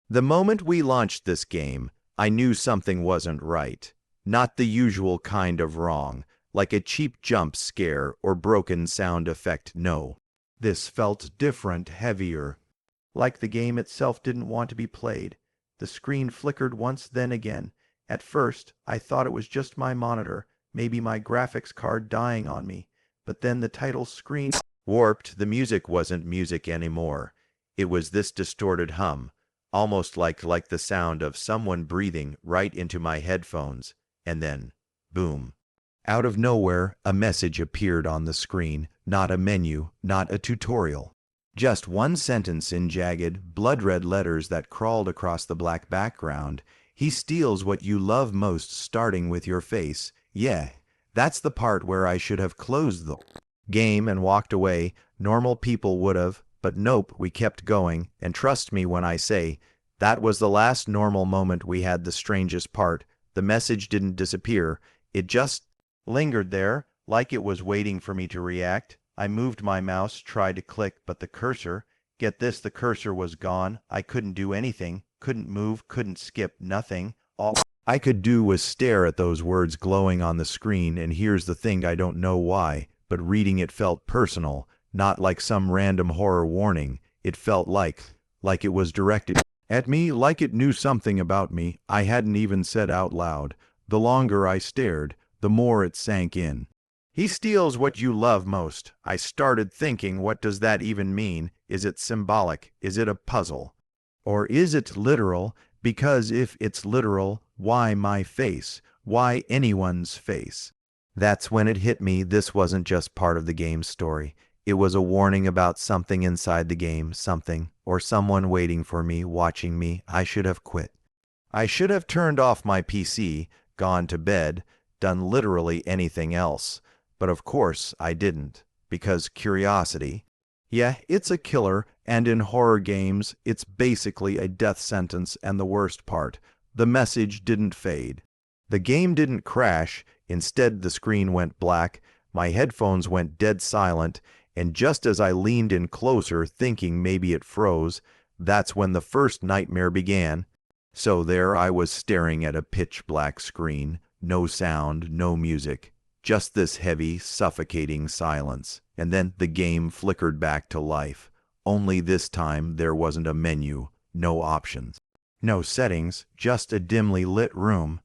The moment we launched this game, I knew something wasn't right. Not the usual kind of wrong, like a cheap jump scare or broken sound effect, no. This felt different, heavier. Like the game itself didn't want to be played. The screen flickered once, then again. At first, I thought it was just my monitor, maybe my graphics card dying on me. But then the title screen warped. The music wasn't music anymore. It was this distorted hum, almost like the sound of someone breathing right into my headphones. And then, boom. Out of nowhere, a message appeared on the screen, not a menu, not a tutorial. Just one sentence in jagged, blood-red letters that crawled across the black background. He steals what you love most, starting with your face. Yeah, that's the part where I should have closed the game and walked away. Normal people would have, but nope, we kept going. And trust me when I say, that was the last normal moment we had. The strangest part, the message didn't disappear. It just lingered there, like it was waiting for me to react. I moved my mouse, tried to click, but the cursor, get this, the cursor was gone. I couldn't do anything, couldn't move, couldn't skip, nothing. All I could do was stare at those words glowing on the screen, and here's the thing, I don't know why, but reading it felt personal, not like some random horror warning. It felt like it was directed at me, like it knew something about me I hadn't even said out loud. The longer I stared, the more it sank in. He steals what you love most. I started thinking, what does that even mean? Is it symbolic? Is it a puzzle? Or is it literal? Because if it's literal, why my face? Why anyone's face? That's when it hit me. This wasn't just part of the game's story. It was a warning about something inside the game, something, or someone waiting for me, watching me. I should have quit. I should have turned off my PC, gone to bed, done literally anything else. But of course I didn't, because curiosity. Yeah, it's a killer, and in horror games, it's basically a death sentence, and the worst part, the message didn't fade. The game didn't crash. Instead, the screen went black, my headphones went dead silent, and just as I leaned in closer, thinking maybe it froze, that's when the first nightmare began. So there I was staring at a pitch-black screen, no sound, no music, just this heavy, suffocating silence. And then the game flickered back to life. Only this time there wasn't a menu, no options, no settings, just a dimly lit room.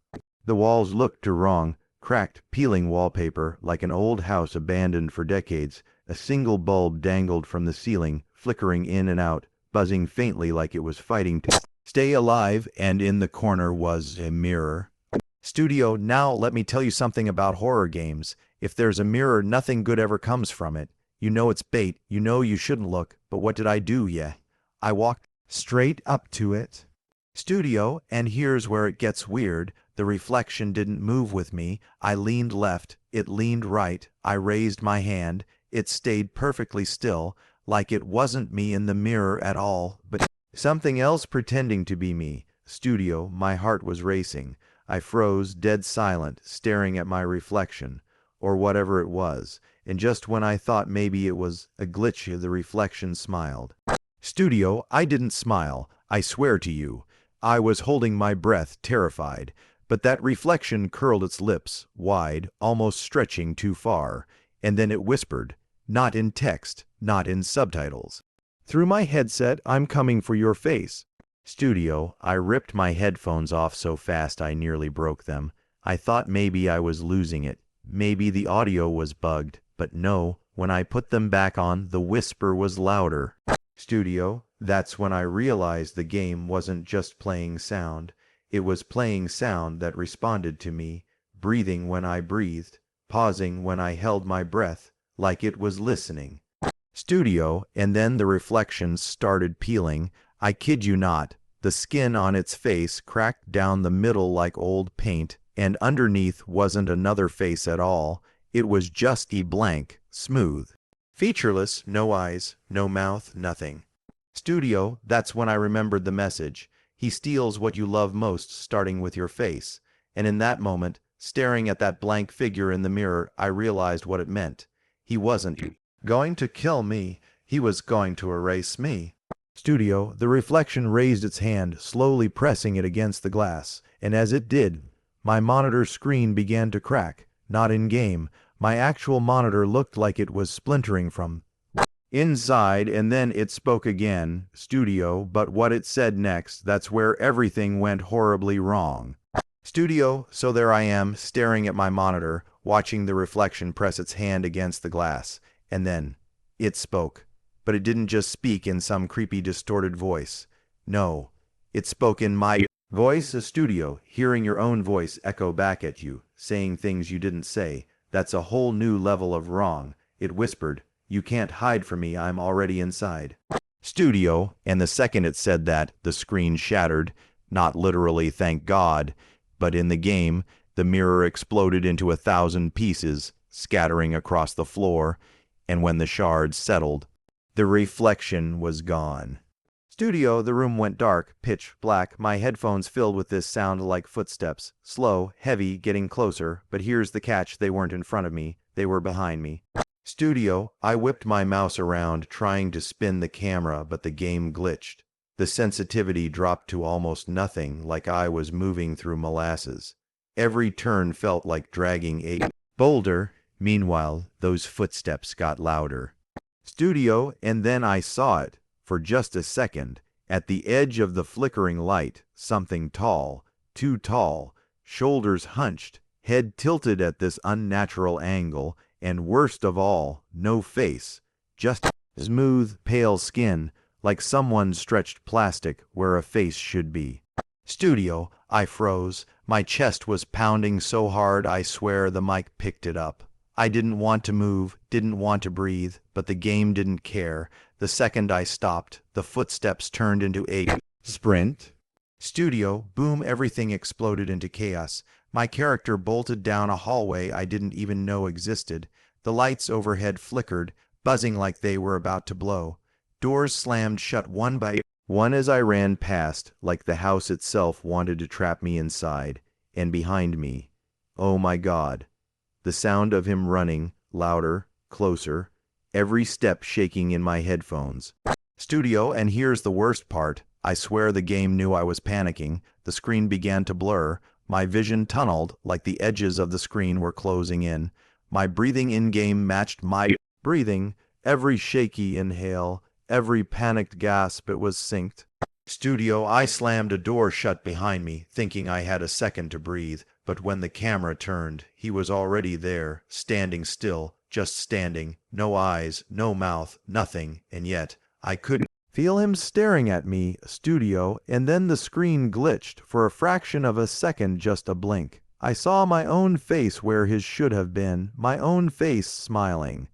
The walls looked wrong, cracked, peeling wallpaper, like an old house abandoned for decades. A single bulb dangled from the ceiling, flickering in and out, buzzing faintly like it was fighting to stay alive, and in the corner was a mirror. Studio, now let me tell you something about horror games. If there's a mirror, nothing good ever comes from it. You know it's bait, you know you shouldn't look, but what did I do? Yeah, I walked straight up to it. Studio, and here's where it gets weird. The reflection didn't move with me. I leaned left, it leaned right. I raised my hand. It stayed perfectly still, like it wasn't me in the mirror at all, but something else pretending to be me. Studio, my heart was racing. I froze, dead silent, staring at my reflection, or whatever it was, and just when I thought maybe it was a glitchy, the reflection smiled. Studio, I didn't smile, I swear to you. I was holding my breath, terrified, but that reflection curled its lips, wide, almost stretching too far, and then it whispered, not in text, not in subtitles. Through my headset, I'm coming for your face. Studio, I ripped my headphones off so fast I nearly broke them. I thought maybe I was losing it. Maybe the audio was bugged, but no, when I put them back on, the whisper was louder. Studio, that's when I realized the game wasn't just playing sound. It was playing sound that responded to me, breathing when I breathed, pausing when I held my breath, like it was listening. Studio, and then the reflections started peeling. I kid you not, the skin on its face cracked down the middle like old paint, and underneath wasn't another face at all. It was just blank, smooth, featureless, no eyes, no mouth, nothing. Studio, that's when I remembered the message. He steals what you love most, starting with your face. And in that moment, staring at that blank figure in the mirror, I realized what it meant. He wasn't going to kill me. He was going to erase me. Studio, the reflection raised its hand, slowly pressing it against the glass, and as it did, my monitor screen began to crack. Not in-game. My actual monitor looked like it was splintering from inside, and then it spoke again, Studio, but what it said next, that's where everything went horribly wrong. Studio, so there I am, staring at my monitor, watching the reflection press its hand against the glass, and then it spoke. But it didn't just speak in some creepy, distorted voice. No, it spoke in my voice. A Studio, hearing your own voice echo back at you, saying things you didn't say. That's a whole new level of wrong. It whispered, "You can't hide from me, I'm already inside." Studio, and the second it said that, the screen shattered. Not literally, thank God, but in the game, the mirror exploded into 1,000 pieces, scattering across the floor, and when the shards settled, the reflection was gone. Studio, the room went dark, pitch black, my headphones filled with this sound like footsteps. Slow, heavy, getting closer, but here's the catch, they weren't in front of me, they were behind me. Studio, I whipped my mouse around, trying to spin the camera, but the game glitched. The sensitivity dropped to almost nothing, like I was moving through molasses. Every turn felt like dragging a boulder. Meanwhile, those footsteps got louder. Studio, and then I saw it, for just a second, at the edge of the flickering light, something tall, too tall, shoulders hunched, head tilted at this unnatural angle, and worst of all, no face, just smooth, pale skin, like someone stretched plastic where a face should be. Studio, I froze. My chest was pounding so hard I swear the mic picked it up. I didn't want to move, didn't want to breathe, but the game didn't care. The second I stopped, the footsteps turned into a sprint. Studio, boom, everything exploded into chaos. My character bolted down a hallway I didn't even know existed. The lights overhead flickered, buzzing like they were about to blow. Doors slammed shut one by one as I ran past, like the house itself wanted to trap me inside. And behind me, oh my God, the sound of him running, louder, closer, every step shaking in my headphones. Studio, and here's the worst part, I swear the game knew I was panicking. The screen began to blur, my vision tunneled like the edges of the screen were closing in. My breathing in-game matched my breathing, every shaky inhale, every panicked gasp, it was synced. Studio, I slammed a door shut behind me, thinking I had a second to breathe, but when the camera turned, he was already there, standing still, just standing, no eyes, no mouth, nothing, and yet I couldn't feel him staring at me. Studio, and then the screen glitched, for a fraction of a second, just a blink. I saw my own face where his should have been, my own face smiling.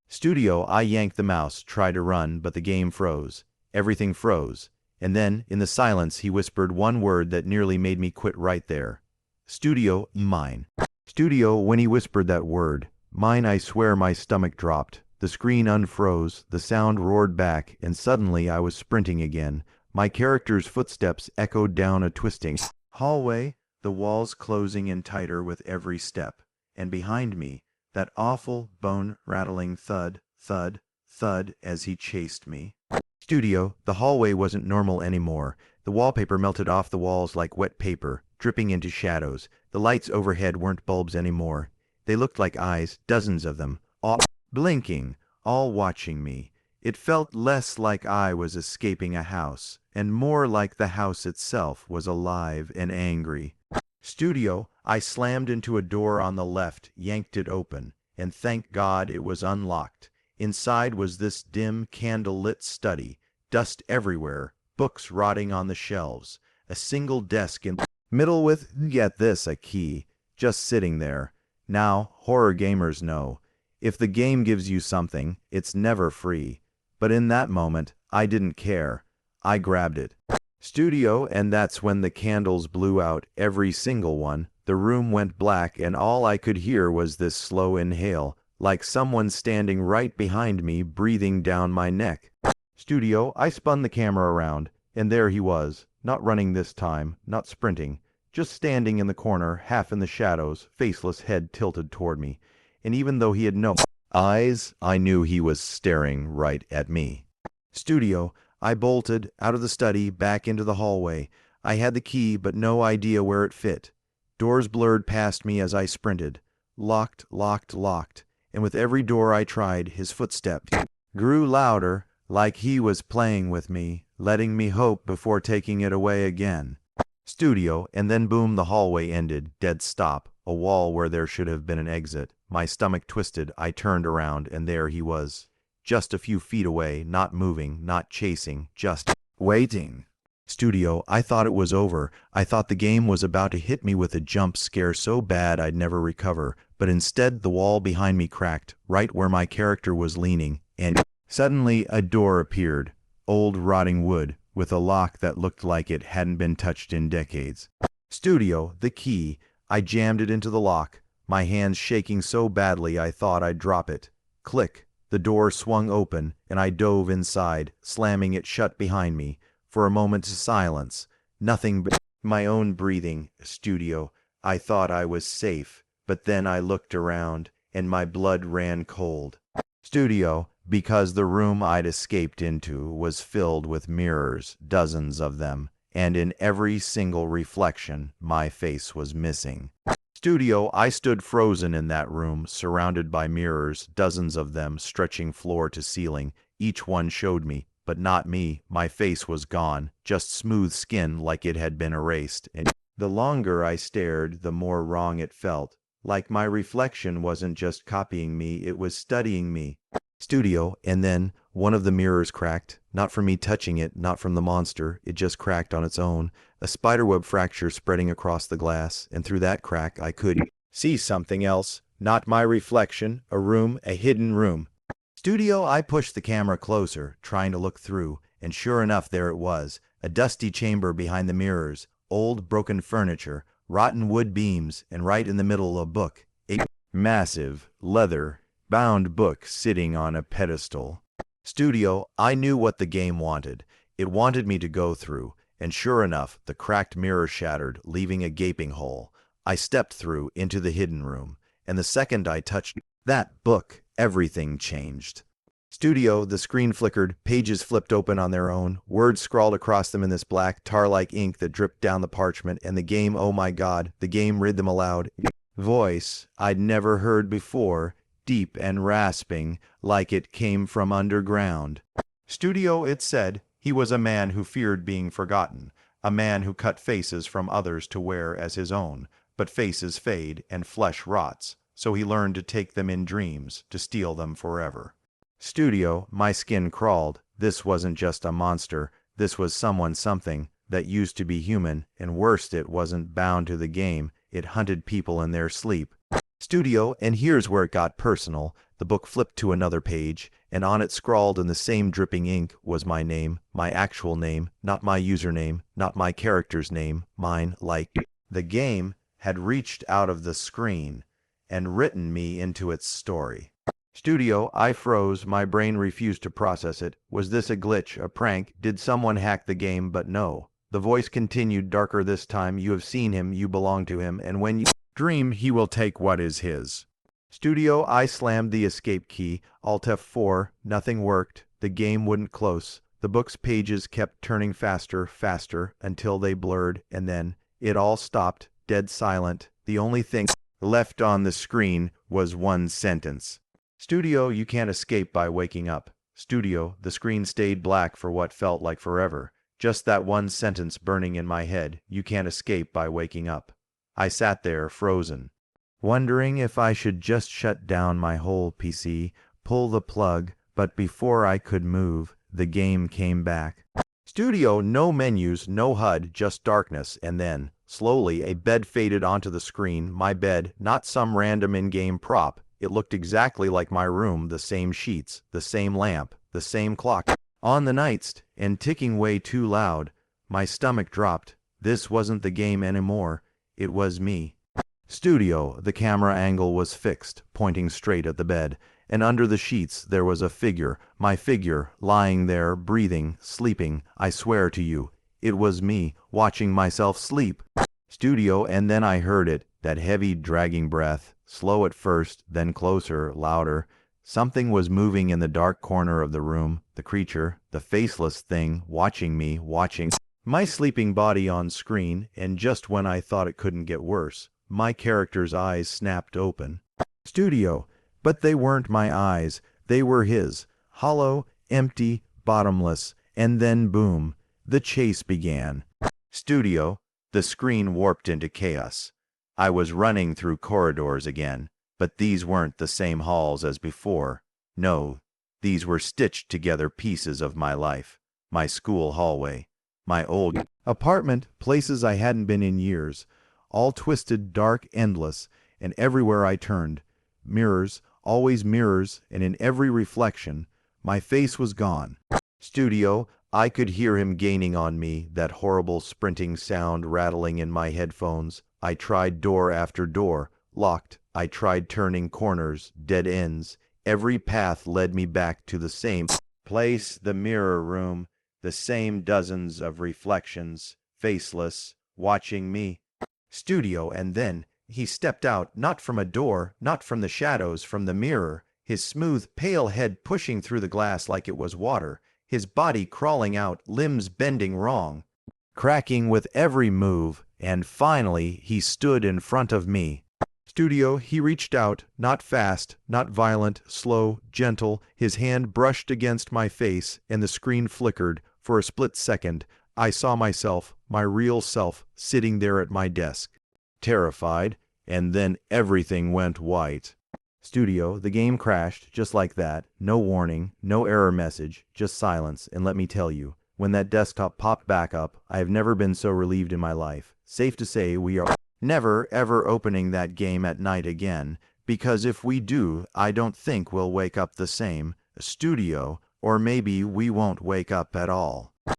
Studio, I yanked the mouse, tried to run, but the game froze. Everything froze. And then, in the silence, he whispered one word that nearly made me quit right there. Studio, mine. Studio, when he whispered that word, mine, I swear my stomach dropped. The screen unfroze, the sound roared back, and suddenly I was sprinting again. My character's footsteps echoed down a twisting hallway, the walls closing in tighter with every step. And behind me, that awful, bone-rattling thud, thud, thud as he chased me. Studio, the hallway wasn't normal anymore. The wallpaper melted off the walls like wet paper, dripping into shadows. The lights overhead weren't bulbs anymore. They looked like eyes, dozens of them, all blinking, all watching me. It felt less like I was escaping a house, and more like the house itself was alive and angry. Studio, I slammed into a door on the left, yanked it open, and thank God it was unlocked. Inside was this dim, candle-lit study, dust everywhere, books rotting on the shelves, a single desk in the middle with, get this, a key, just sitting there. Now, horror gamers know, if the game gives you something, it's never free. But in that moment, I didn't care. I grabbed it. Studio, and that's when the candles blew out, every single one. The room went black, and all I could hear was this slow inhale, like someone standing right behind me, breathing down my neck. Studio, I spun the camera around, and there he was, not running this time, not sprinting, just standing in the corner, half in the shadows, faceless, head tilted toward me. And even though he had no eyes, I knew he was staring right at me. Studio, I bolted out of the study back into the hallway. I had the key, but no idea where it fit. Doors blurred past me as I sprinted. Locked, locked, locked. And with every door I tried, his footsteps grew louder, like he was playing with me, letting me hope before taking it away again. Studio, and then boom, the hallway ended. Dead stop. A wall where there should have been an exit. My stomach twisted. I turned around, and there he was. Just a few feet away, not moving, not chasing, just waiting. Studio, I thought it was over. I thought the game was about to hit me with a jump scare so bad I'd never recover. But instead, the wall behind me cracked, right where my character was leaning, and suddenly a door appeared. Old rotting wood, with a lock that looked like it hadn't been touched in decades. Studio, the key. I jammed it into the lock, my hands shaking so badly I thought I'd drop it. Click. The door swung open, and I dove inside, slamming it shut behind me. For a moment's silence. Nothing but my own breathing. Studio. I thought I was safe, but then I looked around, and my blood ran cold. Studio, because the room I'd escaped into was filled with mirrors, dozens of them, and in every single reflection, my face was missing. Studio, I stood frozen in that room, surrounded by mirrors, dozens of them stretching floor to ceiling. Each one showed me, but not me. My face was gone, just smooth skin like it had been erased. And the longer I stared, the more wrong it felt. Like my reflection wasn't just copying me, it was studying me. Studio, and then one of the mirrors cracked. Not from me touching it, not from the monster. It just cracked on its own. A spiderweb fracture spreading across the glass, and through that crack I could see something else. Not my reflection, a room, a hidden room. Studio, I pushed the camera closer, trying to look through, and sure enough there it was. A dusty chamber behind the mirrors, old broken furniture, rotten wood beams, and right in the middle a book. A massive, leather-bound book sitting on a pedestal. Studio, I knew what the game wanted. It wanted me to go through, and sure enough, the cracked mirror shattered, leaving a gaping hole. I stepped through into the hidden room, and the second I touched that book, everything changed. Studio, the screen flickered, pages flipped open on their own, words scrawled across them in this black, tar-like ink that dripped down the parchment, and the game, oh my God, the game read them aloud. Voice I'd never heard before, deep and rasping, like it came from underground. Studio, it said, he was a man who feared being forgotten, a man who cut faces from others to wear as his own, but faces fade and flesh rots, so he learned to take them in dreams, to steal them forever. Studio, my skin crawled. This wasn't just a monster, this was something that used to be human, and worst, it wasn't bound to the game, it hunted people in their sleep. Studio, and here's where it got personal. The book flipped to another page, and on it scrawled in the same dripping ink was my name, my actual name, not my username, not my character's name, mine, like the game had reached out of the screen and written me into its story. Studio, I froze, my brain refused to process it. Was this a glitch, a prank? Did someone hack the game? But no. The voice continued, darker this time. You have seen him, you belong to him, and when you dream, he will take what is his. Studio, I slammed the escape key, Alt F4, nothing worked. The game wouldn't close. The book's pages kept turning faster, until they blurred, and then it all stopped, dead silent. The only thing left on the screen was one sentence. Studio, you can't escape by waking up. Studio, the screen stayed black for what felt like forever. Just that one sentence burning in my head. You can't escape by waking up. I sat there, frozen, wondering if I should just shut down my whole PC, pull the plug, but before I could move, the game came back. Studio, no menus, no HUD, just darkness, and then, slowly, a bed faded onto the screen, my bed, not some random in-game prop. It looked exactly like my room, the same sheets, the same lamp, the same clock on the nightstand, and ticking way too loud. My stomach dropped. This wasn't the game anymore. It was me. Studio, the camera angle was fixed, pointing straight at the bed, and under the sheets there was a figure, my figure, lying there, breathing, sleeping. I swear to you, it was me, watching myself sleep. Studio, and then I heard it, that heavy, dragging breath. Slow at first, then closer, louder. Something was moving in the dark corner of the room, the creature, the faceless thing, watching me, watching my sleeping body on screen, and just when I thought it couldn't get worse, my character's eyes snapped open. Studio, but they weren't my eyes, they were his, hollow, empty, bottomless, and then boom, the chase began. Studio, the screen warped into chaos. I was running through corridors again, but these weren't the same halls as before. No, these were stitched together pieces of my life. My school hallway, my old apartment, places I hadn't been in years, all twisted, dark, endless, and everywhere I turned, mirrors, always mirrors, and in every reflection, my face was gone. Studio, I could hear him gaining on me, that horrible sprinting sound rattling in my headphones. I tried door after door, locked. I tried turning corners, dead ends. Every path led me back to the same place, the mirror room, the same dozens of reflections, faceless, watching me. Studio, and then he stepped out, not from a door, not from the shadows, from the mirror, his smooth, pale head pushing through the glass like it was water, his body crawling out, limbs bending wrong, cracking with every move, and finally he stood in front of me. Studio, he reached out, not fast, not violent, slow, gentle, his hand brushed against my face, and the screen flickered. For a split second, I saw myself, my real self, sitting there at my desk, terrified, and then everything went white. Studio, the game crashed, just like that, no warning, no error message, just silence, and let me tell you, when that desktop popped back up, I have never been so relieved in my life. Safe to say we are never, ever opening that game at night again, because if we do, I don't think we'll wake up the same. Studio, or maybe we won't wake up at all.